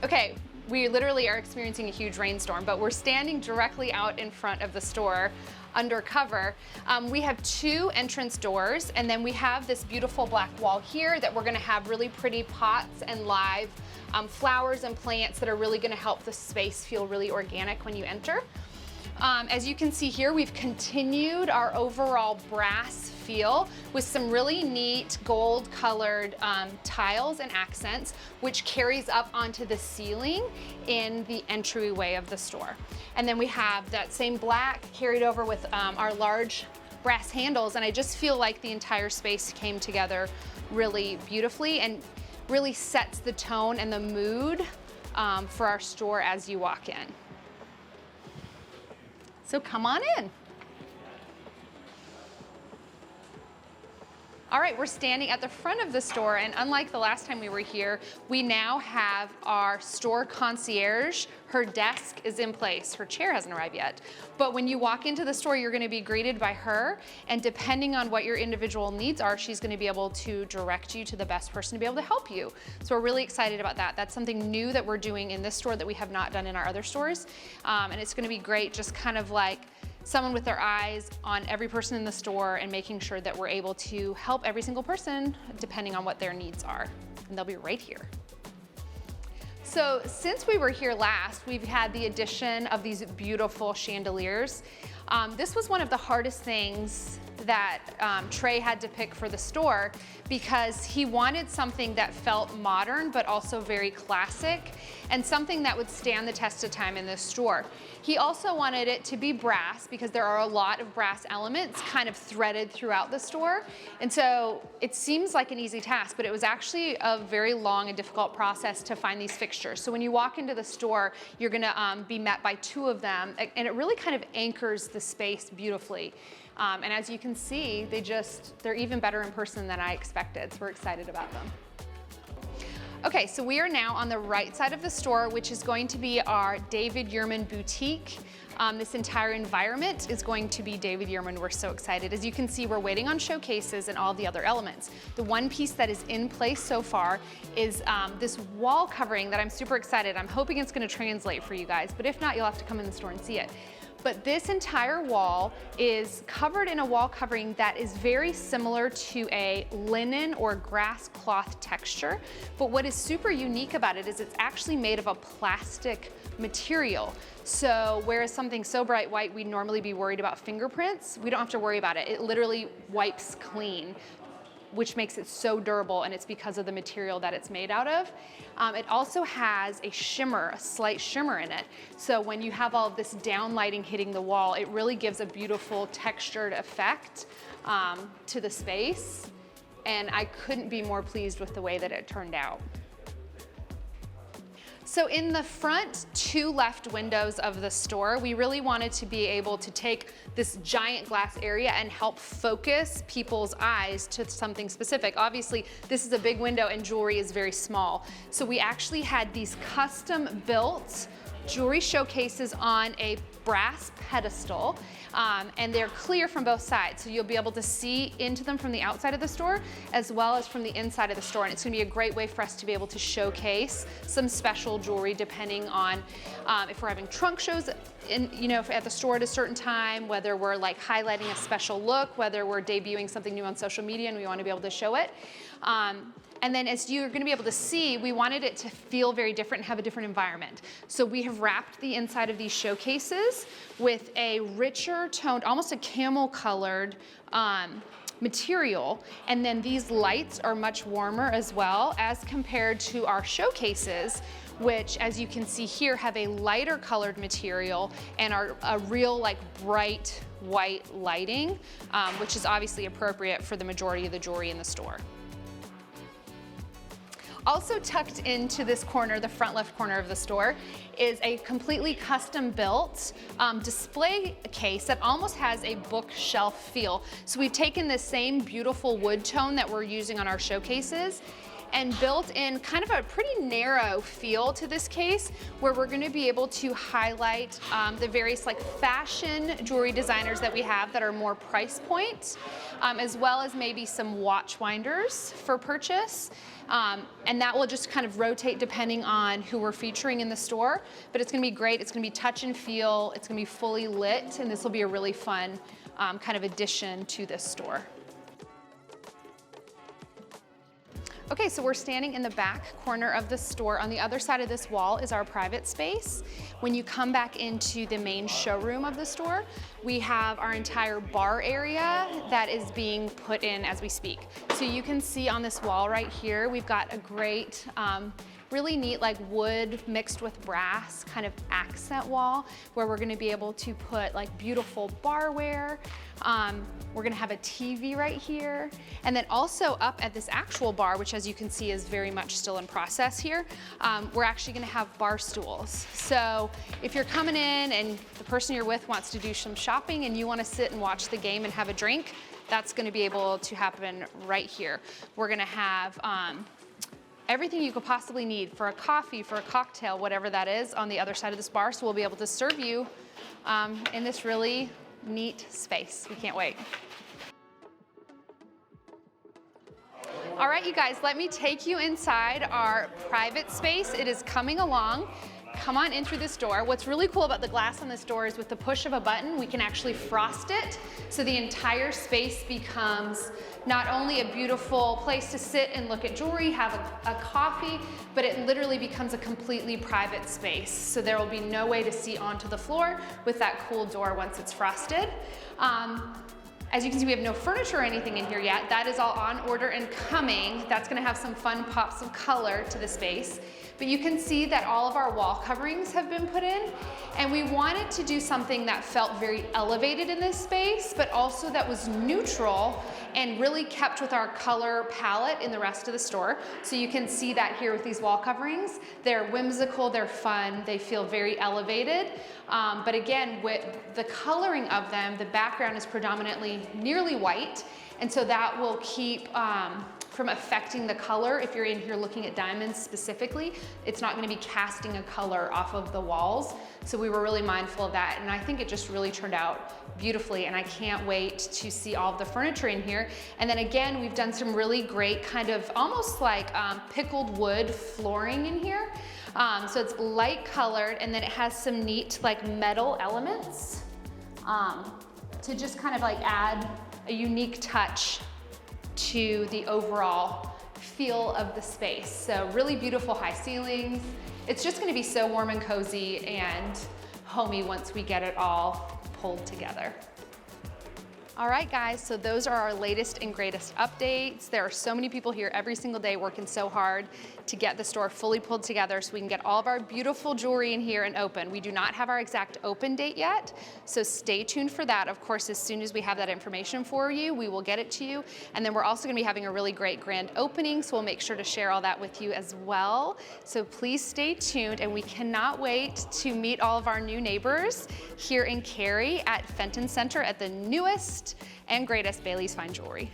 Okay, we literally are experiencing a huge rainstorm, but we're standing directly out in front of the store under cover. We have 2 entrance doors, and then we have this beautiful black wall here that we're gonna have really pretty pots and live flowers and plants that are really gonna help the space feel really organic when you enter. As you can see here, we've continued our overall brass feel with some really neat gold colored tiles and accents, which carries up onto the ceiling in the entryway of the store. And then we have that same black carried over with our large brass handles, and I just feel like the entire space came together really beautifully and really sets the tone and the mood for our store as you walk in. So come on in. All right, we're standing at the front of the store, and unlike the last time we were here, we now have our store concierge. Her desk is in place. Her chair hasn't arrived yet. But when you walk into the store, you're gonna be greeted by her, and depending on what your individual needs are, she's gonna be able to direct you to the best person to be able to help you. So we're really excited about that. That's something new that we're doing in this store that we have not done in our other stores. And it's gonna be great, just kind of like someone with their eyes on every person in the store and making sure that we're able to help every single person depending on what their needs are. And they'll be right here. So since we were here last, we've had the addition of these beautiful chandeliers. This was one of the hardest things that Trey had to pick for the store because he wanted something that felt modern but also very classic and something that would stand the test of time in this store. He also wanted it to be brass because there are a lot of brass elements kind of threaded throughout the store. And so it seems like an easy task, but it was actually a very long and difficult process to find these fixtures. So when you walk into the store, you're gonna be met by 2 of them, and it really kind of anchors the space beautifully. And as you can see, they're even better in person than I expected, so we're excited about them. Okay, so we are now on the right side of the store, which is going to be our David Yurman boutique. This entire environment is going to be David Yurman. We're so excited. As you can see, we're waiting on showcases and all the other elements. The one piece that is in place so far is this wall covering that I'm super excited. I'm hoping it's gonna translate for you guys, but if not, you'll have to come in the store and see it. But this entire wall is covered in a wall covering that is very similar to a linen or grass cloth texture. But what is super unique about it is it's actually made of a plastic material. So whereas something so bright white, we'd normally be worried about fingerprints, we don't have to worry about it. It literally wipes clean, which makes it so durable, and it's because of the material that it's made out of. It also has a shimmer, a slight shimmer in it. So when you have all of this down lighting hitting the wall, it really gives a beautiful textured effect to the space. And I couldn't be more pleased with the way that it turned out. So in the front 2 left windows of the store, we really wanted to be able to take this giant glass area and help focus people's eyes to something specific. Obviously, this is a big window and jewelry is very small. So we actually had these custom built jewelry showcases on a brass pedestal, and they're clear from both sides. So you'll be able to see into them from the outside of the store as well as from the inside of the store. And it's gonna be a great way for us to be able to showcase some special jewelry depending on if we're having trunk shows at the store at a certain time, whether we're like highlighting a special look, whether we're debuting something new on social media and we wanna be able to show it. And then as you're gonna be able to see, we wanted it to feel very different and have a different environment. So we have wrapped the inside of these showcases with a richer toned, almost a camel colored material. And then these lights are much warmer as well as compared to our showcases, which as you can see here have a lighter colored material and are a real like bright white lighting, which is obviously appropriate for the majority of the jewelry in the store. Also tucked into this corner, the front left corner of the store, is a completely custom built display case that almost has a bookshelf feel. So we've taken the same beautiful wood tone that we're using on our showcases and built in kind of a pretty narrow feel to this case, where we're gonna be able to highlight the various like fashion jewelry designers that we have that are more price point, as well as maybe some watch winders for purchase. And that will just kind of rotate depending on who we're featuring in the store, but it's gonna be great. It's gonna be touch and feel, it's gonna be fully lit, and this will be a really fun kind of addition to this store. Okay, so we're standing in the back corner of the store. On the other side of this wall is our private space. When you come back into the main showroom of the store, we have our entire bar area that is being put in as we speak. So you can see on this wall right here, we've got a great, really neat like wood mixed with brass kind of accent wall where we're gonna be able to put like beautiful barware. We're gonna have a TV right here. And then also up at this actual bar, which as you can see is very much still in process here, we're actually gonna have bar stools. So if you're coming in and the person you're with wants to do some shopping and you wanna sit and watch the game and have a drink, that's gonna be able to happen right here. We're gonna have everything you could possibly need for a coffee, for a cocktail, whatever that is, on the other side of this bar. So we'll be able to serve you in this really neat space. We can't wait. All right, you guys, let me take you inside our private space. It is coming along. Come on in through this door. What's really cool about the glass on this door is with the push of a button, we can actually frost it. So the entire space becomes not only a beautiful place to sit and look at jewelry, have a coffee, but it literally becomes a completely private space. So there will be no way to see onto the floor with that cool door once it's frosted. As you can see, we have no furniture or anything in here yet. That is all on order and coming. That's gonna have some fun pops of color to the space. But you can see that all of our wall coverings have been put in, and we wanted to do something that felt very elevated in this space, but also that was neutral and really kept with our color palette in the rest of the store. So you can see that here with these wall coverings. They're whimsical, they're fun, they feel very elevated. But again, with the coloring of them, the background is predominantly nearly white, and so that will keep from affecting the color. If you're in here looking at diamonds specifically, it's not gonna be casting a color off of the walls. So we were really mindful of that, and I think it just really turned out beautifully, and I can't wait to see all of the furniture in here. And then again, we've done some really great kind of almost like pickled wood flooring in here. So it's light colored, and then it has some neat like metal elements to just kind of like add a unique touch to the overall feel of the space. So really beautiful high ceilings. It's just gonna be so warm and cozy and homey once we get it all pulled together. All right, guys, so those are our latest and greatest updates. There are so many people here every single day working so hard to get the store fully pulled together so we can get all of our beautiful jewelry in here and open. We do not have our exact open date yet, so stay tuned for that. Of course, as soon as we have that information for you, we will get it to you. And then we're also gonna be having a really great grand opening, so we'll make sure to share all that with you as well. So please stay tuned, and we cannot wait to meet all of our new neighbors here in Cary at Fenton Center at the newest and greatest Bailey's Fine Jewelry.